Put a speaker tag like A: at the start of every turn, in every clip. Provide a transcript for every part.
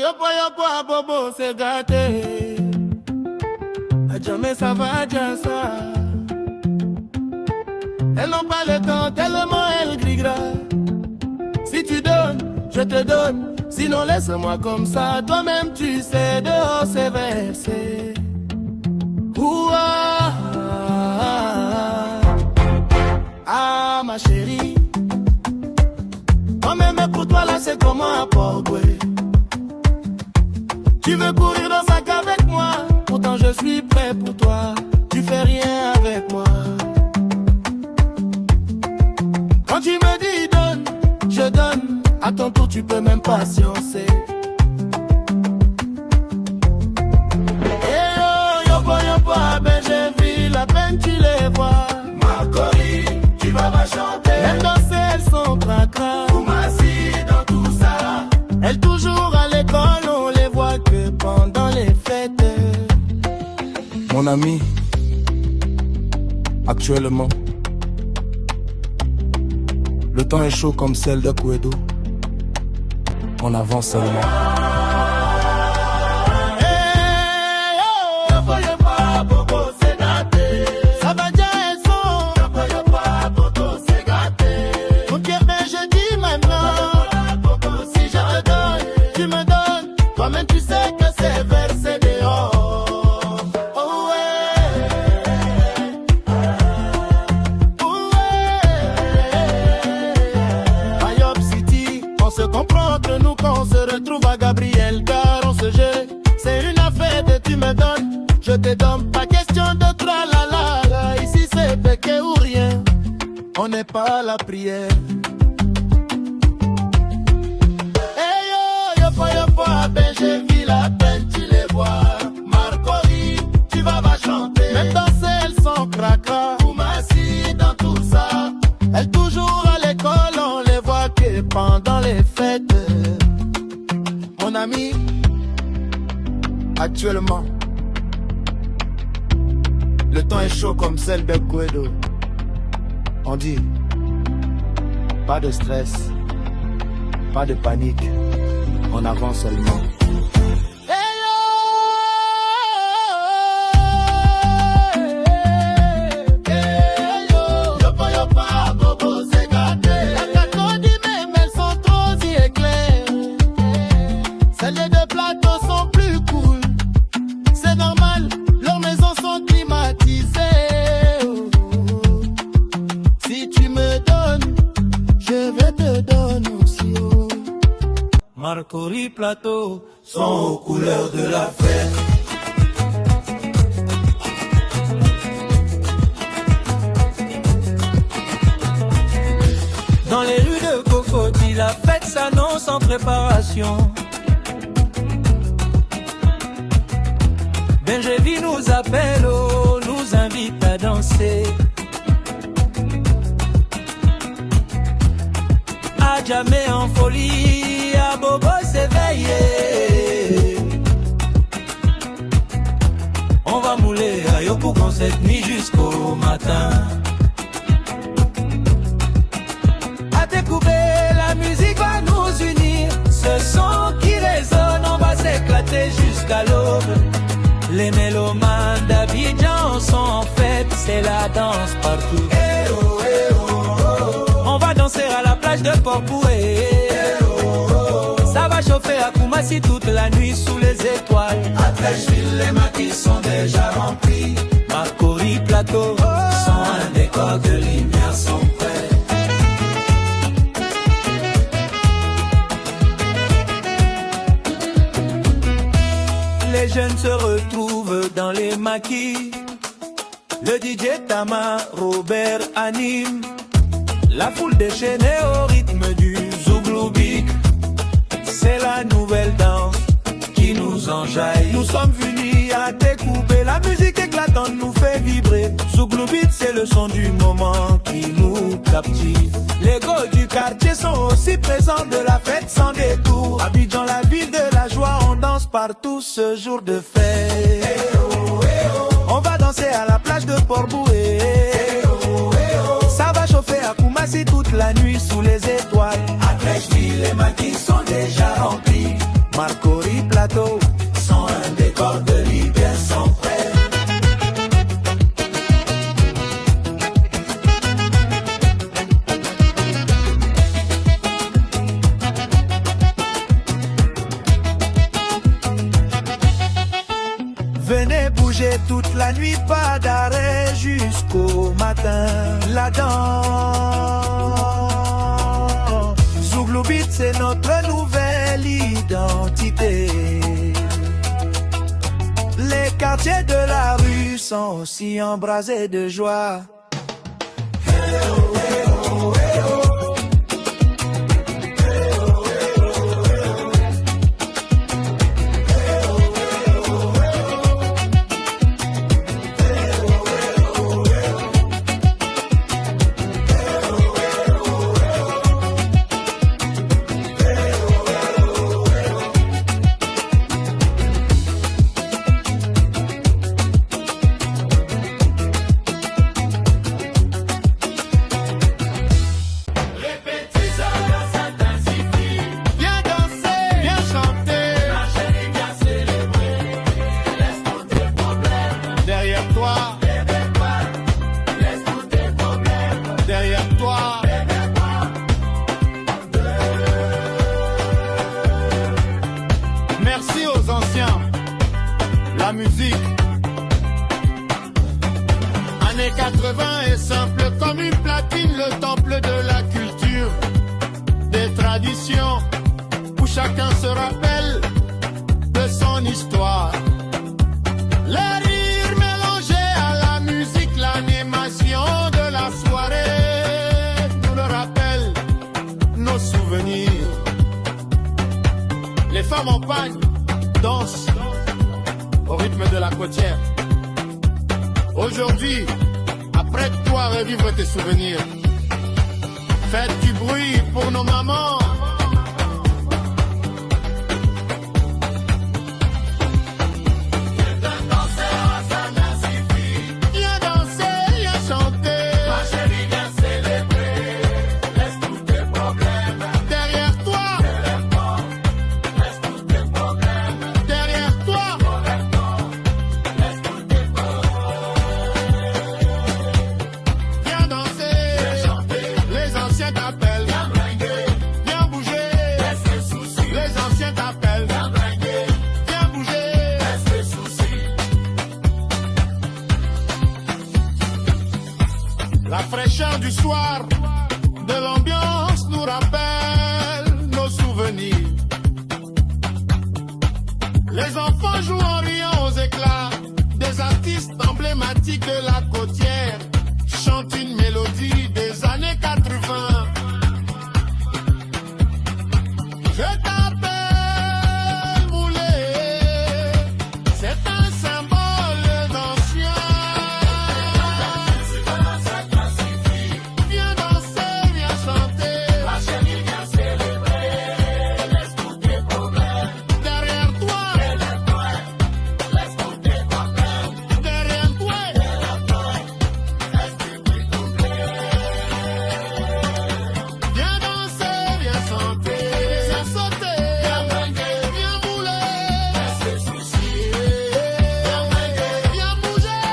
A: yopo à bobo c'est gâté. Jamais ça va dire ça. Elles n'ont pas le temps, tellement elles grillera. Si tu donnes, je te donne. Sinon laisse-moi comme ça. Toi-même tu sais, dehors c'est versé. Ouah, ah ma chérie. Moi-même pour toi là c'est comment à Port-Gouet. Tu veux courir dans un sac avec moi. Pourtant je suis prêt pour toi. Tu fais rien avec moi. Quand tu me dis donne, je donne. À ton tour tu peux même patiencer. Eh oh, yopo, ben j'ai vu la peine tu les vois.
B: Marcory, tu vas chanter.
A: Même danser elles sont cracra.
B: Dans tout ça.
A: Elles toujours à l'école, on les voit que pendant les fêtes. Mon ami, actuellement, le temps est chaud comme celle de Kouedo. On avance seulement.
B: Toi-même tu sais que c'est versé dehors.
A: Oh ouais. Oh ouais. Ayop City, on se comprend entre nous quand on se retrouve à Gabriel. Car on se jette, c'est une affaire de tu me donnes, je te donne. Pas question de tralala. Ici c'est péché ou rien, on n'est pas à la prière.
B: Ben j'ai vu la peine, tu les vois. Marcory, tu vas chanter.
A: Même danser, elles sont cracra.
B: Koumassi, dans tout ça.
A: Elles toujours à l'école, on les voit que pendant les fêtes. Mon ami, actuellement, le temps est chaud comme celle de Kouedo. On dit, pas de stress, pas de panique. On avance seulement.
C: Marcory Plateau
B: sont aux couleurs de la fête.
C: Dans les rues de Cocody, la fête s'annonce en préparation. Benjevi nous appelle, oh, nous invite à danser. À jamais en folie, à Bobo s'éveiller. On va mouler à Yopougon cette nuit jusqu'au matin. À découvrir, la musique va nous unir. Ce son qui résonne, on va s'éclater jusqu'à l'aube. Les mélomanes d'Abidjan sont en fête, c'est la danse partout.
B: Eh oh, eh oh, oh.
C: On va danser à la plage de Port-Boué.
B: Eh oh, oh.
C: Ça va chauffer à Koumassi toute la nuit sous les étoiles.
B: À Trècheville, les maquis sont déjà remplis.
C: Marcory Plateau
B: sont un décor de lumière, sont prêts.
C: Les jeunes se retrouvent dans les maquis. Le DJ Tama, Robert anime. La foule déchaînée au rythme du Zougloubik. C'est la nouvelle danse qui nous enjaille. Nous sommes venus à découper. La musique éclatante nous fait vibrer. Zougloubik, c'est le son du moment qui nous captive. Les gars du quartier sont aussi présents de la fête sans détour. Abidjan, la ville de la joie, on danse partout ce jour de fête.
B: Eh oh, eh oh.
C: On va danser à la plage de Port-Boué.
B: Eh oh, eh oh.
C: Ça va chauffer à Koumassi toute la nuit sous les étoiles.
B: À Trècheville, les maquis sont déjà remplis.
C: Marcory bouger toute la nuit, pas d'arrêt jusqu'au matin. La danse, Zouglou Beat, c'est notre nouvelle identité. Les quartiers de la rue sont aussi embrasés de joie.
A: Merci aux anciens, la musique. Années 80 est simple comme une platine, le temple de la culture, des traditions, où chacun se rappelle de son histoire. Les rires mélangés à la musique, l'animation de la soirée nous le rappelle nos souvenirs. Les femmes en pagne dansent au rythme de la côtière. Aujourd'hui, apprête-toi à revivre tes souvenirs. Faites du bruit pour nos mamans. La fraîcheur du soir, de l'ambiance nous rappelle nos souvenirs. Les enfants jouent en riant aux éclats. Des artistes emblématiques de la côtière chantent une mélodie des années 80. Je t'appelle Moulé, c'est un symbole d'ancien. Viens danser, viens chanter. La chérie, viens célébrer. Laisse tous tes problèmes derrière toi. Laisse tous tes problèmes derrière toi. Laisse tous tes problèmes. Viens danser, viens chanter. Viens sauter, viens bringuer, viens bouler. Laisse les soucis. Viens bringuer, viens bouger.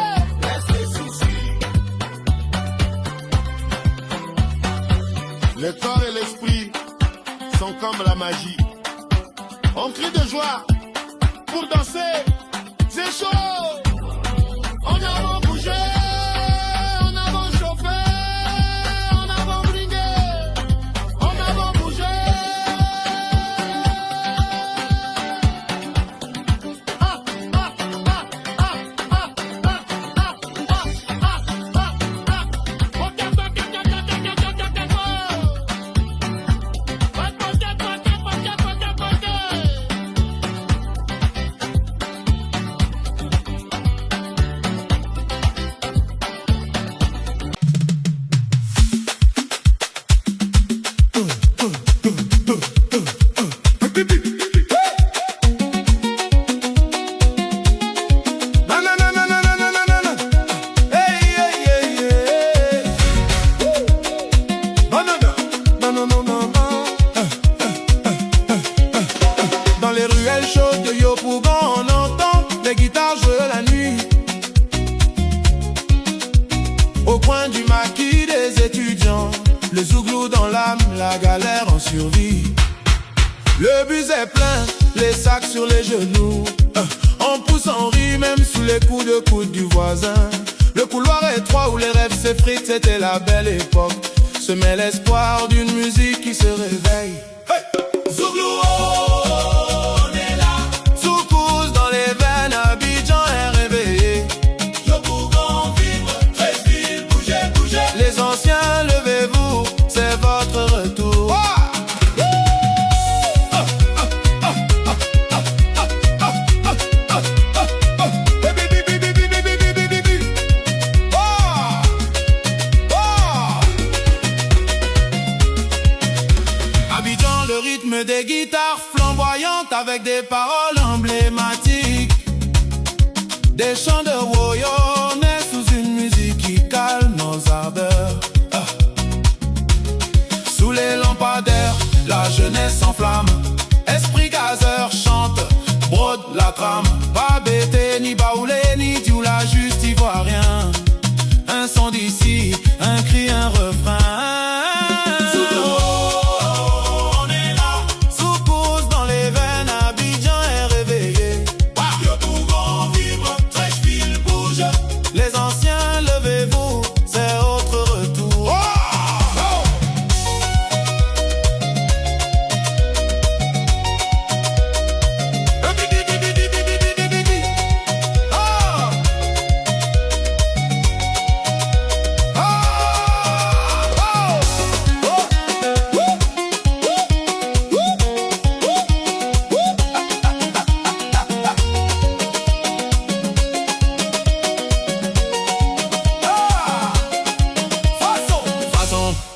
A: Laisse les soucis. Le corps et l'esprit sont comme la magie. On crie de joie pour danser, c'est chaud. En avant bouger, en avant chauffer, en avant briguer, en avant bouger. Ah, ah, ah, ah, ah, ah, ah, ah, Dans les ruelles chaudes de Yopougon, on entend les guitares jouer la nuit. Au coin du maquis des étudiants, le zouglou dans l'âme, la galère en survie. Le bus est plein, les sacs sur les genoux. On pousse en rit même sous les coups de coude du voisin. Le couloir étroit où les rêves s'effritent, c'était la belle époque. Se met l'espoir d'une musique qui se réveille. Hey! Zouglou, on est là. Soukous dans les veines, Abidjan est réveillé.
B: Yopougon vibre, 13 villes, bougez, bougez.
A: Les anciens, levez-vous, c'est votre retour. Oh! Le rythme des guitares flamboyantes avec des paroles emblématiques. Des chants de woyo nés sous une musique qui calme nos ardeurs. Sous les lampadaires, la jeunesse s'enflamme. Esprit gazeur chante, brode la trame. Pas bêté, ni baoulé, ni dioula, juste ivoirien. Un son d'ici, un cri, un refrain. Les anciens, levez-vous, c'est votre retour. Oh! Oh!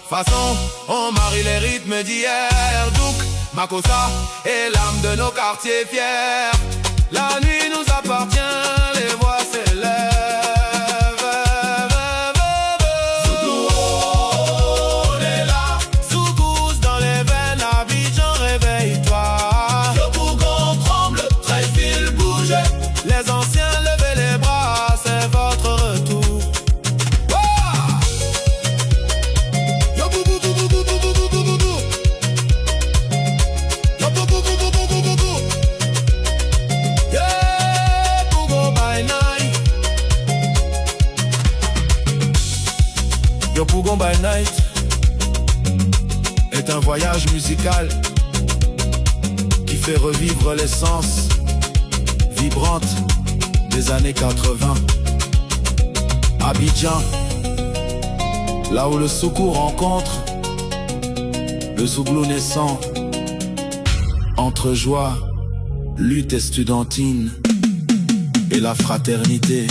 A: Façon, on marie les rythmes d'hier. Douk, Makossa et l'âme de nos quartiers fiers. La nuit nous appartient, les voix s'élèvent.
B: Zouglou, on est là.
A: Soukous dans les veines, Abidjan, réveille-toi.
B: Yopougon tremble, 13 villes, bougez.
A: Les anciens, levez les bras, c'est votre retour. Yopougon by Night est un voyage musical qui fait revivre l'essence vibrante des années 80. Abidjan, là où le soukous rencontre le zouglou naissant, entre joie, lutte estudiantine et la fraternité.